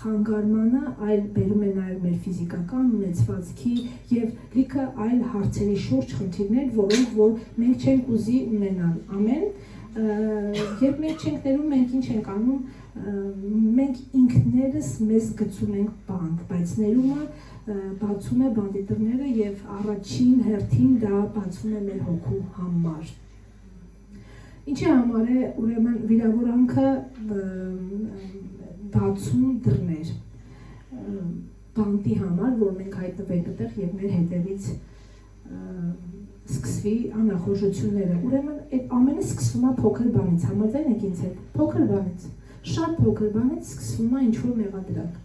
Speaker 1: խանգարմանը, այլ բերում է նաև մեր ֆիզիկական ունեցվածքի եւ լիքը այլ հարցերի շուրջ խնդիրներ, որոնք որ մենք չենք ուզի ունենալ։ Ամեն։ Երբ մենք չենք ներում, մենք ինչ ենք անում, մենք ինքներս մեզ գցում ենք բանտ, բայց ներումը բացում է բանտի դռները եւ առաջին հերթին դա բացում է մեր հոգու համար։ Ինչի համար է ուրեմն վիրավորանքը բացում դռներ բանտի համար, որ մենք հայտնվենք այդտեղ եւ մեր հետևից սկսվի անախորժությունները։ Ուրեմն այդ ամենը սկսվում է փոքր բանից, համաձայն եք ինձ հետ, փոքր բանից, շատ փոքր բանից սկսվում է ինչ-որ մեղադրանք։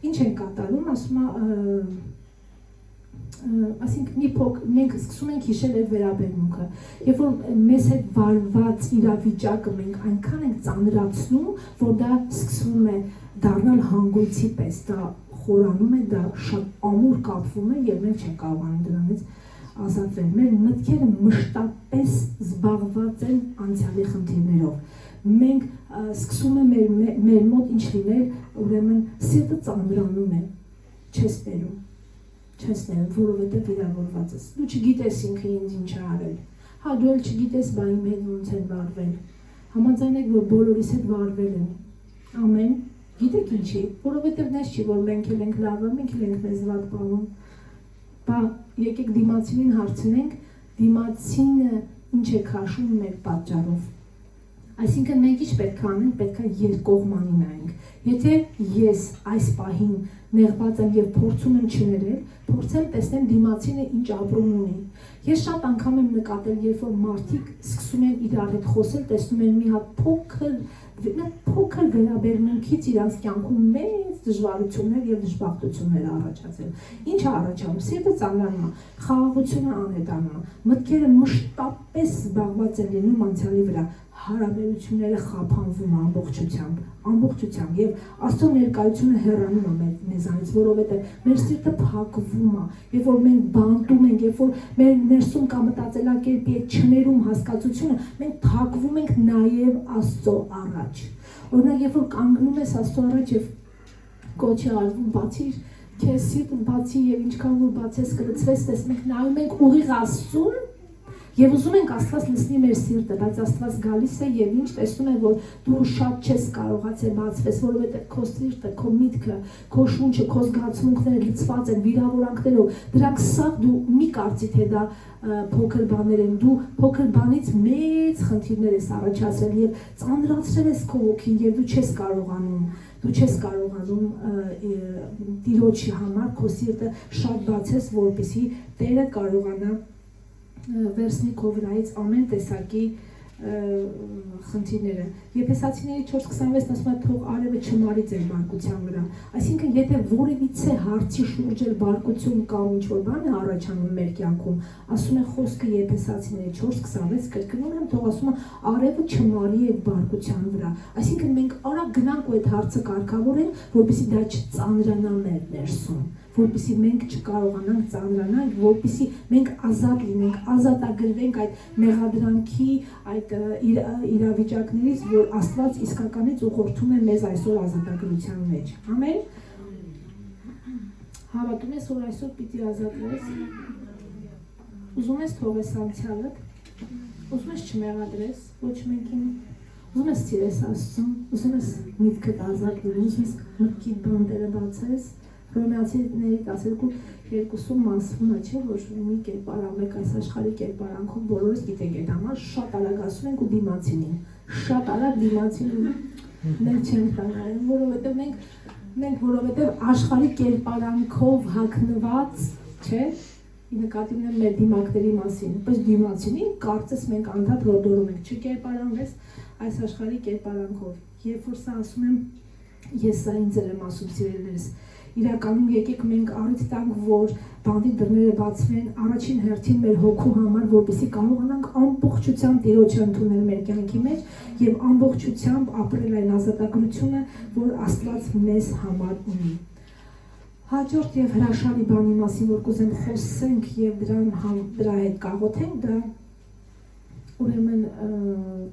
Speaker 1: Ինչ են կատարում, ասում է, ասինքն մենք սկսում ենք հիշել այդ վերաբերմունքը, երբ որ մեզ հետ վարված իրավիճակը մենք այնքան ենք ծանրացնում, որ դա սկսվում է դառնալ հանգույցի պես, դա խորանում է, դա շատ ամուր կապվում է եւ մենք չենք կարողանում դրանից ազատվել։ Մեր մտքերը մշտապես զբաղված են անցյալի խնդիրներով։ Մենք սկսում է մեր մոտ ինչ լինել, ուրեմն սիրտը ծանրանում է, չես ներում, որովհետև վիրավորված ես։ Դու չգիտես ինքը ինձ ինչ է արել։ Հա դու էլ չգիտես բա իմ հետ ոնց են վարվել։ Համաձայն եք, որ բոլորիս հետ վարվել են։ Ամեն։ Գիտեք ինչի, որովհետև նես չի, որ մենք էլ ենք լավը, մենք էլ ենք մեզ վատ բանում։ Բա եկեք դիմացինին հարցնենք, դիմացինը ինչ է քաշում մեր պատճառով։ Այսինքն մենք ինչ պետք է անենք, պետք է երկկողմանի նայենք։ Եթե ես այս պահին նեղված եմ եւ փորձում եմ չներել, փորձեմ տեսնեմ դիմացինը ինչ ապրում ունի։ Ես շատ անգամ եմ նկատել, երբ որ մարդիկ սկսում են իրար հետ խոսել, տեսնում են մի հատ փոքր վերաբերմունքից իրանց կյանքում մեծ դժվարություններ եւ դժբախտություններ առաջացել։ Ինչ է առաջանում։ Սիրտը ծանրանում է, խաղաղությունը անհետանում է, մտքերը մշտապես զբաղված են լինում անցյալի վրա, հարաբերությունները խափանվում ամբողջությամբ եւ Աստծո ներկայությունը հեռանում է մեզանից, որովհետեւ մեր սիրտը փակվում է, երբ որ մենք բանտում ենք, երբ որ մեր ներսում կա մտածելակերպի այդ չներում հասկացությունը, մենք փակվում ենք նաեւ Աստծո առաջ։ Օրինակ, երբ որ կանգնում ես Աստծո առաջ եւ կոչ է արվում, բացիր քեզ սիրտը, բացի եւ ինչքան որ բացես կլցվես, մենք նայում ենք ուղիղ Աստծուն եւ ուզում ենք Աստված լսնի մեր սիրտը, բայց Աստված գալիս է եւ ինչ տեսնում է, որ դու շատ չես կարողացել բացվես, որովհետեւ քո սիրտը, քո միտքը, քո շունչը, քո զգացմունքները լցված են վիրավորանքներով, դրանք սա դու մի կարծի թե դա փոքր բաներ են, դու փոքր բանից մեծ խնդիրներ ես առաջացրել եւ ծանրացրել ես քո ոգին եւ դու չես կարողանում Տիրոջի համար քո սիրտը շատ բացես, որպեսզի Տերը կարողանա վերցնի քո վրայից ամեն տեսակի խնդիրները։ Եփեսացիների 4:26-ն ասում է թող արևը չմարի ձեր բարկության վրա։ Այսինքն եթե որևիցե հարցի շուրջ էլ բարկություն կամ ինչ-որ բան է առաջանում մեր կյանքում, ասում է խոսքը Եփեսացիների 4:26 կրկնում եմ, թող ասում է արևը չմարի այդ բարկության վրա։ Այսինքն մենք արագ գնանք ու այդ հարցը կարգավորենք, որպեսզի դա չծանրանա մեր ներսում, որպեսզի մենք չկարողանանք ծանրանալ, որպեսզի մենք ազատ լինենք, ազատագրվենք այդ մեղադրանքի, այդ իրավիճակներից, որ Աստված իսկականից ուղղորդում է մեզ այսօր ազատագրության մեջ։ Ամեն։ Հավատում ես, որ այսօր պիտի ազատվես։ Ուզում ես թողես անցյալդ, ուզում ես չմեղադրես ոչ մեկին, ուզում ես սիրես Աստծուն, ուզում ես միտքդ ազատ լինի, ուզում ես մտքիդ բանտերը բացես։ Հռոմեացիների 12:2-ում ասվում է, չէ, որ մի կերպարանք մեկ այս աշխարհի կերպարանքով բոլորս գիտենք այդ համար շատ արագ ասում ենք ու դիմացինին, շատ արագ դիմացինին մենք չենք տանարում, որովհետև որովհետև աշխարհի կերպարանքով հագնված, չէ, նկատի ունեմ մեր դիմակների մասին, բայց դիմացինին կարծես մենք անդադ ռոդորում ենք, չկերպարանվես այս աշխարհի կերպարանքով, երբ որ սա ասում եմ, ես սա ինձ եմ ասում սիրելիներս, իրականում եկեք մենք առիթ տանք, որ բանի դռները բացվեն առաջին հերթին մեր հոգու համար, որպեսզի կարողանանք ամբողջությամբ Տիրոջը ընդունել մեր կյանքի մեջ եւ ամբողջությամբ ապրել այն ազատագրությունը, որ Աստված մեզ համար ունի։ Հաջորդ եւ հրաշալի բանի մասին, որ կուզեմ խոսենք եւ դրա հետ կաղոթենք, դա ուրեմն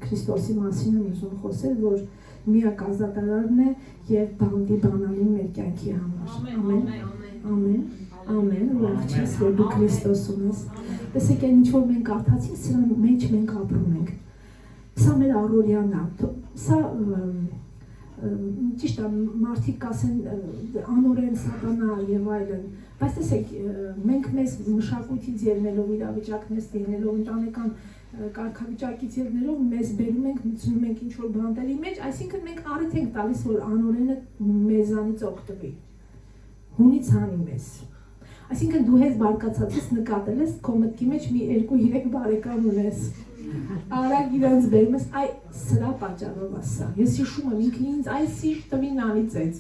Speaker 1: Քրիստոսի մասին եմ ուզում խոսել, որ միակ ազատարարն է եւ բանդի բանալին մեր կյանքի համար։ Ամեն։ Ամեն։ Ողջույն, որ դու Քրիստոսում ես։ Տեսեք, այն ինչ որ մենք կարդացինք, սրա մեջ մենք ապրում ենք։ Սա մեր առօրյան է։ Սա ճիշտ է, մարդիկ կասեն անօրեն սատանա եւ այլն, բայց տեսեք, մենք մեզ մշակույթից ելնելով, իրավիճակներից ելնելով, ընտանեկան կարգավիճակից ելնելով մեզ բերում ենք, մտցնում ենք ինչ-որ բանտերի մեջ, այսինքն մենք առիթ ենք տալիս, որ անօրենը մեզանից օգտվի, հունից հանի մեզ։ Այսինքն դու հենց բարկացածից նկատել ես, քո մտքի մեջ մի 2-3 բարեկամ ունես, արագ իրանց բերում ես, այ սրա պատճառով ասա, ես հիշում եմ ինքը ինձ այսիշ տվին անիծեց,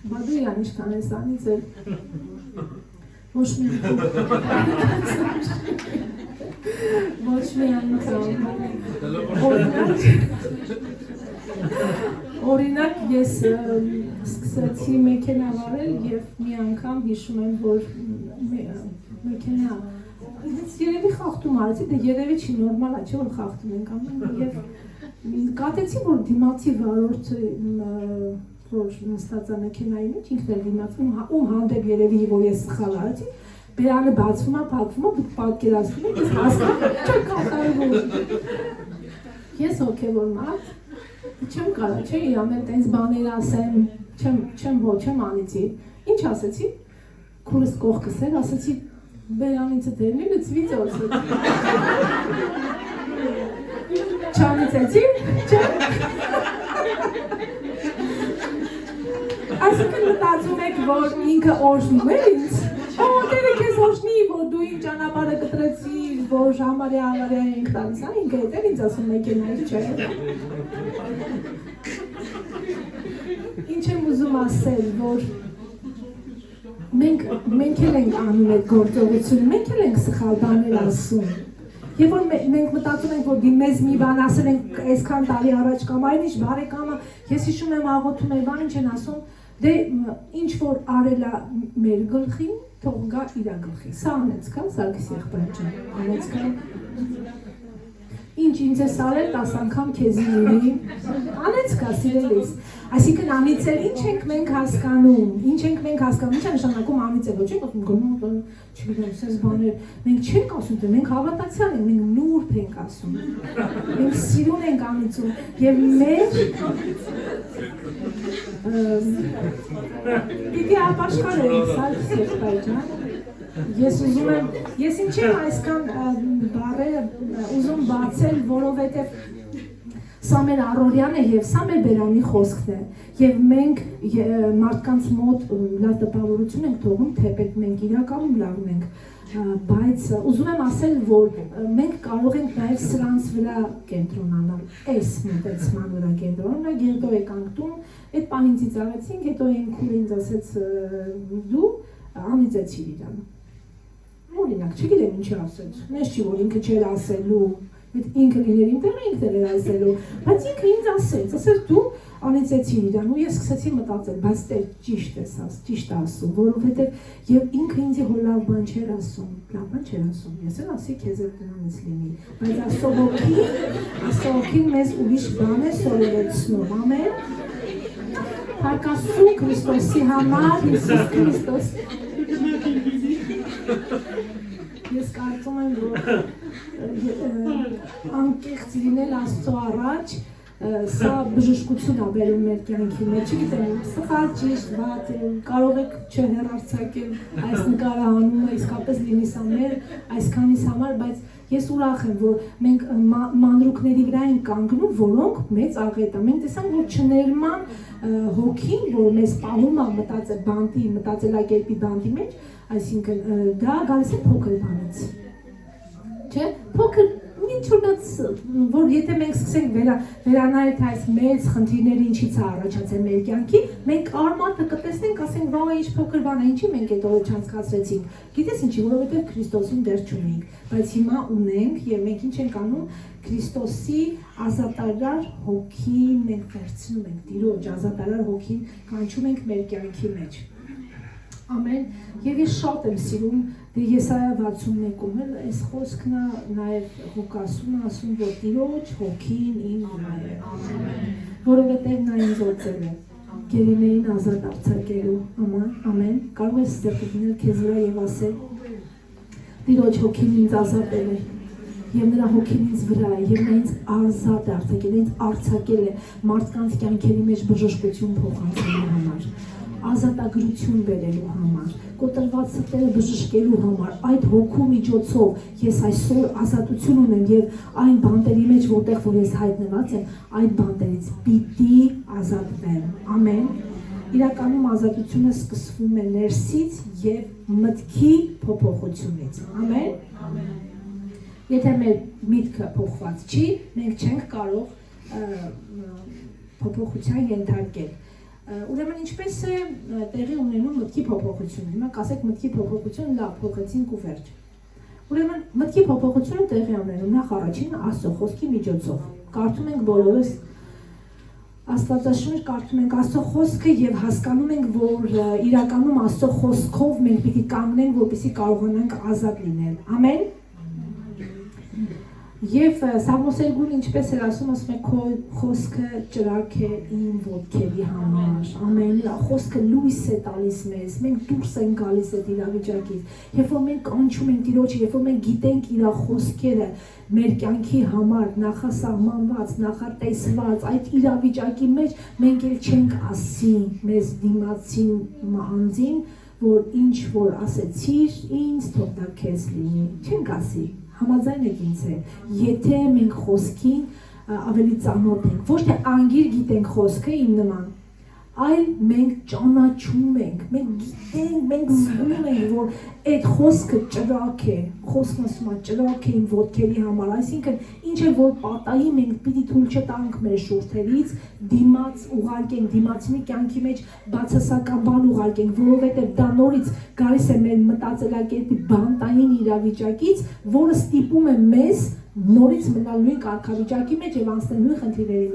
Speaker 1: բա դու իրան իշքան ես անիծել, ոչ մի օրինակ ես սկսեցի մեքենա վարել և մի անգամ հիշում եմ, որ մեքենա երևի խախտում արեցի, դե երևի չի նորմալ է, չէ որ խախտում ենք անում և կատեցի, որ դիմացի վարորդը, որ նստած է մեքենայի մեջ, ինքն էլ դիմացում, ում հանդեպ երևի, որ ես սխալ արեցի, բերանը բացվում է, փակվում է, դուք պատկերացնում եք, ես հասկանում չեմ կատարվում։ Ես հոգևոր մարդ, չեմ կարա, չէ, իրան էլ տենց բաներ ասեմ, չեմ անիծի, ինչ ասեցի, քուրս կողքս էր, ասեցի, բերանիցը դերնի լծվի ծոցը։ Չանիծեցի, չէ։ Այսինքն մտածում եք, որ ինքը օրհնում է ինձ, Տերը քեզ օրհնի, որ դու իմ ճանապարհը կտրեցիր, որ համարյա ենք տալիս, ինքը հետ էլ ինձ ասում մեքենայից չէ։ Ինչ եմ ուզում ասել, որ մենք էլ ենք անում այդ գործողությունը, մենք էլ ենք սխալ բաներ ասում։ Եվ որ մենք մտածում ենք, որ մեզ մի բան ասել ենք այսքան տարի առաջ կամ այնիշ բարեկամը, ես հիշում եմ աղոթում եմ, բան ինչ են ասում, դե ինչ որ արել է մեր գլխին, թող գա իրա գլխի, սա անեց կա, Սարգիս եղբայր ջան, անեց կա, ինչ ինձ ես արել 10 անգամ քեզ իրի, անեց կա սիրելիս, այսինքն անիծել ինչ ենք մենք հասկանում, ինչ է նշանակում անիծել, ոչ ենք գնում, չգիտեմ, սենց բաներ, մենք չենք ասում, մենք հավատացյալ ենք, մենք նուրբ ենք ասում, մենք սիրուն ենք անիծում, և մեր պիտի ապաշխար ենք, Սարգիս եղբայր ջան, ես ինչ եմ այսքան բառերը ուզում բացել, որովհետև սա մեր առօրյան է և սա մեր բերանի խոսքն է և մենք մարդկանց մոտ լավ տպավորություն ենք թողում, թեպետ մենք իրականում լավ ենք բայց ուզում եմ ասել, որ մենք կարող ենք նաև սրանց վրա կենտրոնանալ, այս մտածման վրա կենտրոնանալ, հետո եկանք տուն, այդ պահին ծիծաղեցինք, հետո ինքն ինձ ասեց դու անիծեցիր իրան։ Օրինակ, չգիտեմ ինչ ասեց, մեզ չի որ ինքը չէր ասելու, ինքը լիներ իմ տեղը ինքն էր ասելու, բայց ինքը ինձ ասեց դու անիծեցիր իրան ու ես սկսեցի մտածել, բայց դե ճիշտ ասում, որովհետև եւ ինքը ինձ հո լավ բան չէր ասում, ես էլ ասի քեզ էլ դրանից լինի, բայց Աստծո ոգին մեզ ուրիշ բան է սովորեցնում, ամեն։ Փառքասու Քրիստոսի համար, Հիսուս Քրիստոս։ Ես կարծում եմ, որ անկեղծ լինել Աստծո առաջ, սա բժշկություն ա բերում մեր կյանքի մեջ, չգիտեմ, սխալ ճիշտ, վատ, կարող եք չհեռարձակել այս նկարահանումը, իսկապես լինի սա մեր այսքանիս համար, բայց ես ուրախ եմ, որ մենք մանրուքների վրա ենք կանգնում, որոնք մեծ աղետ է, մենք տեսանք, որ չներման հոգին, որ մեզ պահում է մտածելակերպի բանտի մեջ, այսինքն դա գալիս է փոքր բանից, չէ, փոքր որ եթե մենք սկսենք վերանայել թե այս մեծ խնդիրները ինչից է առաջացել մեր կյանքի, մենք արմատը կտեսնենք, ասենք, վայ, ինչ փոքր բան է, ինչի մենք այդ օրը չանցկացրեցինք։ Գիտես ինչի, որովհետև Քրիստոսին դեռ չունենք, բայց հիմա ունենք եւ մենք ինչ ենք անում, Քրիստոսի ազատարար հոգին մենք վերցնում ենք, Տիրոջ ազատարար հոգին կանչում ենք մեր կյանքի մեջ։ Ամեն, եւ ես շատ եմ սիրում Եսայա 61-ում էլ այս խոսքն է նաև Ղուկասում ասում, որ Տիրոջ հոգին իմ վրա է, որովհետև նա ինձ օծել է, գերիներին ազատ արձակելու, ամեն, կարող ես ստեղծել քեզ վրա եւ ասել, Տիրոջ հոգին ինձ ազատել է, եւ նրա հոգին ինձ վրա է, եւ նա ինձ ազատ արձակել, ինձ արձակել է մարդկանց կյանքերի մեջ բժշկություն փոխանցելու համար, ազատագրություն բերելու համար, կոտրված սրտերը բժշկելու համար, այդ հոգու միջոցով ես այսօր ազատություն ունեմ եւ այն բանտերի մեջ, որտեղ որ ես հայտնված եմ, այդ բանտերից պիտի ազատվեմ, ամեն։ Իրականում ազատությունը սկսվում է ներսից եւ մտքի փոփոխությունից, ամեն։ Եթե մեր միտքը փոխված չի, մենք չենք կարող փոփոխության ենթարկել։ Ուրեմն ինչպես է տեղի ունենում մտքի փոփոխությունը, հիմա կասեք մտքի փոփոխություն, լավ, փոխեցինք ու վերջ։ Ուրեմն մտքի փոփոխությունը տեղի ունենում նախ առաջին Աստծո խոսքի միջոցով։ Կարդում ենք բոլորս Աստվածաշունչ, կարդում ենք Աստծո խոսքը եւ հասկանում ենք, որ իրականում Աստծո խոսքով մենք պիտի կանգնենք, որպեսզի կարողանանք ազատ լինել։ Ամեն։ Եվ Սամոսերգուն ինչպես էր ասում է քո խոսքը ճրագ է իմ ոտքերի համար, ամեն խոսքը լույս է տալիս մեզ, մենք դուրս ենք գալիս այդ իրավիճակից, երբ որ մենք կանչում ենք Տիրոջը, երբ որ մենք գիտենք իր խոսքերը մեր կյանքի համար նախասահմանված, նախատեսված, այդ իրավիճակի մեջ մենք էլ չենք ասի մեզ դիմացին անձին, որ ինչ որ ասեցիր ինձ թող դա քեզ լինի, չենք ասի Համաձայն եք ինձ է, եթե մենք խոսքին ավելի ծանոթ ենք, ոչ թե անգիր գիտենք խոսքը իմ նման, այլ մենք ճանաչում ենք, մենք գիտենք, մենք զգում ենք, որ այդ խոսքը ճրագ է, խոսքն ասում է ճրագ է իմ ոտքերի համար, այսինքն ինչ է որ պատահի մենք պիտի թույլ չտանք մեր շուրթերից, դիմաց ուղարկենք, դիմացինի կյանքի մեջ բացասական բան ուղարկենք, որովհետև դա նորից գալիս է մեր մտածելակերպի բանտային իրավիճակից, որը ստիպում է մեզ նորից մնալ նույն կարգավիճակի մեջ եւ անցնել նույն խնդիրների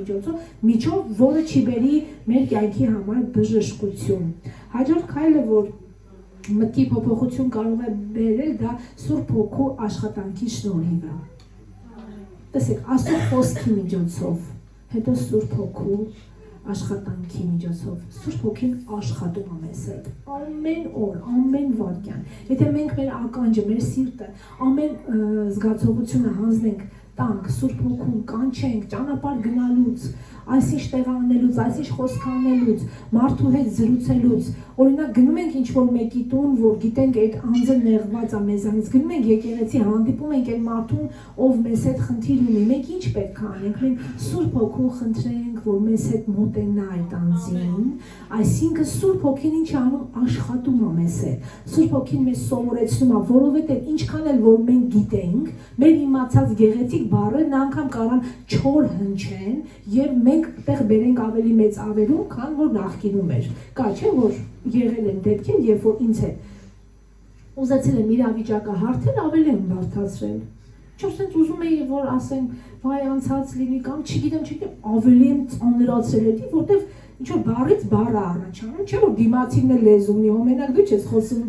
Speaker 1: միջով, որը չի բերի մեր կյանքի համար բժշկություն։ Հաջորդ քայլը, որ մտքի փոփոխություն կարող է բերել, դա Սուրբ Հոգու աշխատանքի շնորհիվ է։ Տեսեք, Աստծո խոսքի միջոցով, հետո Սուրբ Հոգու աշխատանքի միջոցով, Սուրբ Հոգին աշխատում է մեզ հետ, ամեն օր, ամեն վայրկյան, եթե մենք մեր ականջը, մեր սիրտը, ամեն զգացողությունը հանձնենք տանք, Սուրբ Հոգուն կանչենք, ճանապարհ գնալուց, այսինչ տեղ անելուց, այսինչ խոսք անելուց, մարդու հետ զրուցելուց, օրինակ գնում ենք ինչ-որ մեկի տուն, որ գիտենք այդ անձը նեղված է մեզանից, գնում ենք եկեղեցի, հանդիպում ենք այդ մարդուն, ով մեզ հետ խնդիր ունի, մենք ինչ պետք է անենք, մենք Սուրբ Հոգուն խնդրենք, որ մեզ հետ մոտենա այդ անձին, այսինքն Սուրբ Հոգին ինչ անում, աշխատում է մեզ հետ։ Սուրբ Հոգին մեզ սովորեցնում է, որովհետև ինչքան էլ որ մենք գիտենք, մեր իմացած գեղեցիկ բառերն անգամ կարան չոր հնչեն եւ մենք այդտեղ բերենք ավելի մեծ ավերում, քան որ նախկինում էր։ Կա չէ՞ որ եղել են դեպքեր, երբ որ ինձ հետ ուզեցել եմ իրավիճակը հարթել, ավելի եմ բարդացրել։ Չէ՞ ասենց ուզում էի որ ասեմ, վայ անցած լինի կամ չգիտեմ, ավելի եմ ծանրացրել էդի, որտեվ ինչ որ բառից բառը առաջանում, չէ՞ որ դիմացինն է լեզու ունի, օրինակ դու չես խոսում,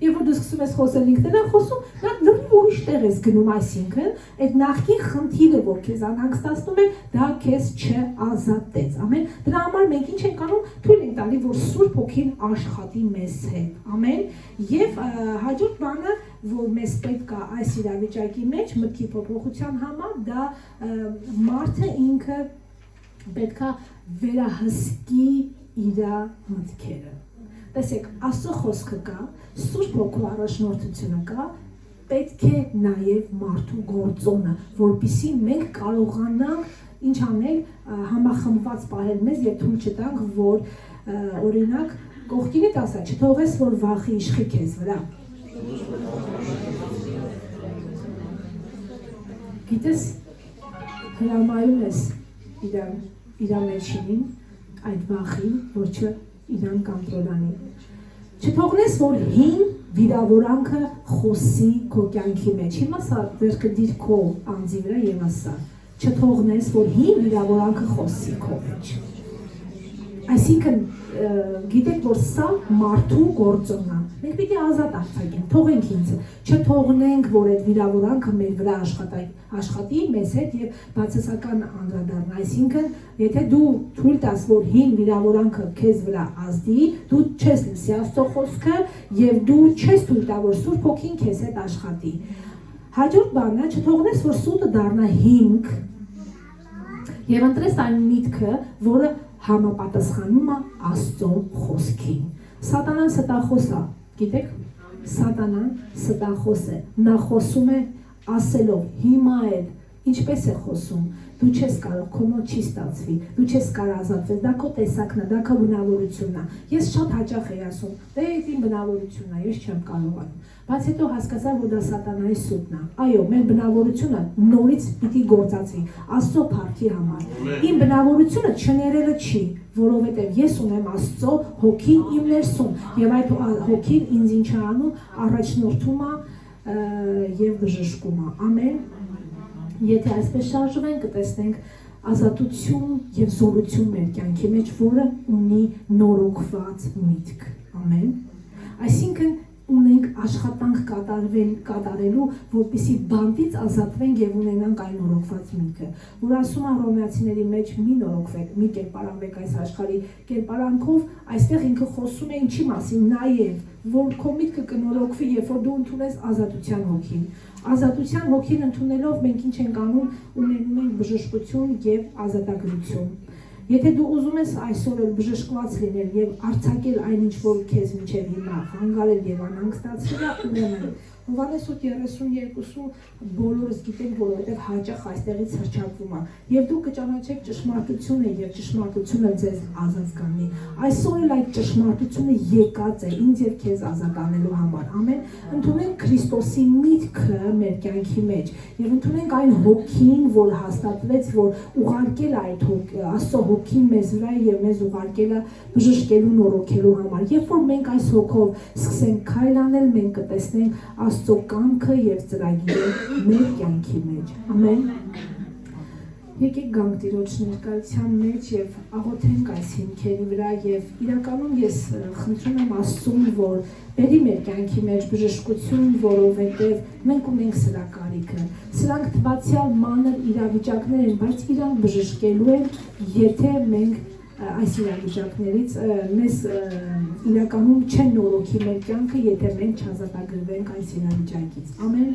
Speaker 1: երբ որ դու սկսում ես խոսել ինքն է խոսում, նա լրիվ ուրիշ տեղ ես գնում, այսինքն այդ նախկին խնդիրը, որ քեզ անհանգստացնում է, դա քեզ չազատեց, ամեն։ Դրա համար մենք ինչ ենք անում, թույլ ենք տալի, որ Սուրբ Հոգին աշխատի մեզ հետ, ամեն։ Եվ հաջորդ բանը, որ մեզ պետք է այս իրավիճակի մեջ մտքի փոփոխության համար, դա մարդը ինքը պետք է վերահսկի իր մտքերը։ Տեսեք, Աստծո խոսքը կա, Սուրբ Հոգու առաջնորդությունը կա, պետք է նաև մարդու գործոնը, որպեսզի մենք կարողանանք ինչ անել, համախմբված պահել մեզ եւ թույլ չտանք, որ օրինակ կողքինիդ ասա, չթողես, որ վախի իշխի քեզ վրա։ Գիտես, հրամայում ես իր մեջին այդ վախին, որ իրան կոնտրոլանի։ Չթողնես, որ հին վիրավորանքը խոսի քո կյանքի մեջ։ Հիմա սա վերքը դիր քո անձի վրա եւ ասա։ Չթողնես, որ հին վիրավորանքը խոսի քո մեջ։ Այսինքն գիտեք, որ սա մարդու գործոնն է։ Մենք պիտի ազատ արձակենք, թողենք ինձ, չթողնենք, որ այդ վիրավորանքը մեր վրա աշխատի մեզ հետ եւ բացասական անդրադառնա։ Այսինքն, եթե դու թույլ տաս, որ հին վիրավորանքը քեզ վրա ազդի, դու չես լսի Աստծո խոսքը եւ դու չես թույլ տա, որ Սուրբ Հոգին քեզ հետ աշխատի։ Հաջորդ բանը, չթողնես, որ սուտը դառնա հիմք եւ ընտրես այն միտքը, որը համապատասխանում է Աստծո խոսքին։ Սատանան ստախոս է, գիտեք, Սատանան ստախոս է, նա խոսում է ասելով, հիմա էլ ինչպես է խոսում, դու չես կարող, քո մոտ չի ստացվի, դու չես կարող ազատվել, դա քո տեսակն է, դա քո բնավորությունն է։ Ես շատ հաճախ եմ ասում, դե այդ իմ բնավորությունն է, ես չեմ կարողանում։ Բայց հետո հասկացա, որ դա Սատանայի սուտն է։ Այո, մեր բնավորությունը նորից պիտի գործածվի Աստծո փառքի համար։ Իմ բնավորությունը չներելը չի, որովհետև ես ունեմ Աստծո հոգին իմ ներսում, եւ այդ հոգին ինձ ինչ է անում, առաջնորդում է եւ բժշկում է։ Ամեն։ Եթե այսպես շարժվենք, կտեսնենք ազատություն եւ զորություն մեր կյանքի մեջ, որը ունի նորոգված միտք։ Ամեն։ Այսինքն ունենք աշխատանք կատարելու, որպեսզի բանտից ազատվենք եւ ունենանք այն նորոգված միտքը, որ ասում է Հռոմեացիների մեջ մի նորոգվեք, մի կերպարանվեք այս աշխարհի կերպարանքով, այստեղ ինքը խոսում է ինչի մասին, նաեւ որ քո միտքը կնորոգվի, երբ որ դու ընդունես ազատության հոգին։ Ազատության հոգին ընդունելով մենք ինչ ենք անում, ունենում ենք բժշկություն եւ ազատագրություն։ Եթե դու ուզում ես այսօր էլ բժշկված լինել եւ արձակել այնինչ որ քեզ մինչեւ հիմա հանգարել եւ անհանգստացրել է, ուրեմն Հովհաննես 8:32 բոլորս գիտենք, որովհետև հաճախ այստեղից հրճակվում է։ Եվ դու կճանաչեք ճշմարտությունը եւ ճշմարտությունը ձեզ ազատ կանի։ Այսօր էլ այդ ճշմարտությունը եկած է ինձ եւ քեզ ազատ անելու համար։ Ամեն։ Ընդունենք Քրիստոսի միտքը մեր կյանքի մեջ եւ ընդունենք այն հոգին, որ հաստատվեց, որ ուղարկել է այդ Աստծո հոգին մեզ վրա եւ մեզ ուղարկել է բժշկելու նորոգելու համար։ Երբ որ մենք այս հոգով սկսենք քայլ անել, մենք կտեսնենք Աստծո կամքը եւ ծրագիրը մեր կյանքի մեջ։ Ամեն։ Եկեք գանք Տիրոջ ներկայության մեջ եւ աղոթենք այս հիմքերի վրա եւ իրականում ես խնդրում եմ Աստծուն, որ բերի մեր կյանքի մեջ բժշկություն, որովհետեւ մենք ունենք սրա կարիքը։ Սրանք թվացial մանր իրավիճակներ են, բայց իրանք բժշկելու են, եթե մենք այս իրավիճակներից մեզ իրականում չեն նորոգի մեր կյանքը, եթե մենք չազատագրվենք այս իրավիճակից։ Ամեն։